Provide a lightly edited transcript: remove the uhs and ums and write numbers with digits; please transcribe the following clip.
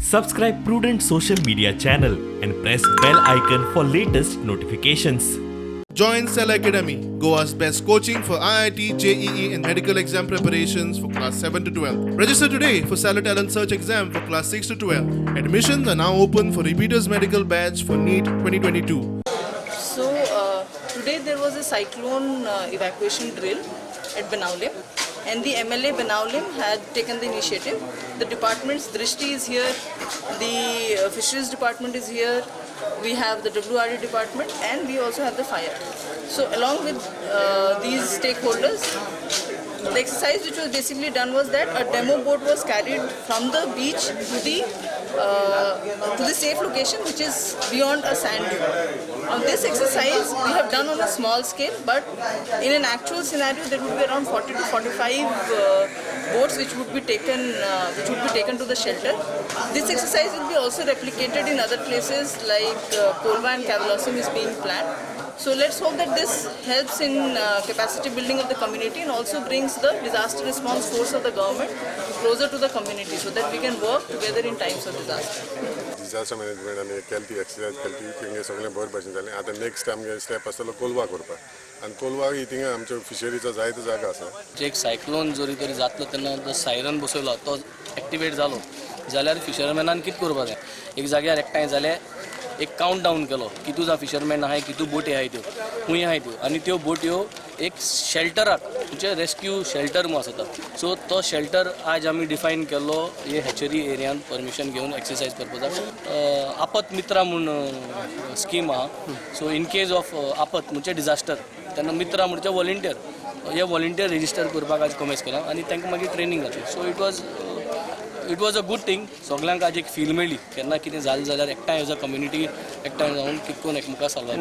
Subscribe Prudent Social Media channel and press bell icon for latest notifications. Join Cell Academy, Goa's best coaching for IIT, JEE and medical exam preparations for class 7 to 12. Register today for Cell Talent Search exam for class 6 to 12. Admissions are now open for repeaters medical batch for NEET 2022. So today there was a cyclone evacuation drill at Benaulim, and the MLA Benaulim had taken the initiative. The departments, Drishti is here, the fisheries department is here, we have the WRE department, and we also have the fire. So along with these stakeholders, the exercise which was basically done was that a demo boat was carried from the beach to the safe location, which is beyond a sand dune. On this exercise we have done on a small scale, but in an actual scenario there would be around 40 to 45 boats which would be taken to the shelter. This exercise will be also replicated in other places like Kolva and Cavalosim is being planned. So let's hope that this helps in capacity building of the community and also brings the disaster response force of the government closer to the community so that we can work together in times of disaster. Disaster management आमी केली exercise केली थिंगा सगळें बरे भशेन जालें. आतां next आमगे स्टेप आसतलो कोलवा करपाक आनी कोलवा ही थिंगा आमच्या फिशरीचो जायतो जागा आसा. एक सायक्लोन जोरी तरी जातलो तेन्ना जो सायरन बसयलो तो एक्टिवेट जालो जाल्यार फिशरमॅनान कितें करपाक जाय, एक जाग्यार एकठांय जाले एक काउंट डावन केलो कितू जा फिशरमॅन आहाय कितू बोटी आहाय त्यो खूंय आहाय त्यो आनी त्यो बोटयो एक शेल्टराक म्हणजे रेस्क्यू शेल्टर म्हणून आसता. सो तो शेल्टर आज आमी डिफायन केल्लो हे हॅचरी एरियान परमिशन घेवन एक्सरसाइज पर्पजाक. आपत मित्रा म्हूण स्कीम आहा. सो इन केस ऑफ आपत म्हणजे डिजास्टर तेन्ना मित्रा म्हणजे वॉलंटियर हे वॉलंटियर रेजिस्टर करपाक आज कमेस केला आनी तांकां मागीर ट्रेनिंग जातली. So it was a good thing. सगळ्यांक आज एक फील मेळ्ळी केन्ना कितें जालें जाल्यार एकठांय एज अ कम्युनिटी एकठांय जावन कितकोन एकमेकांक सॉल्व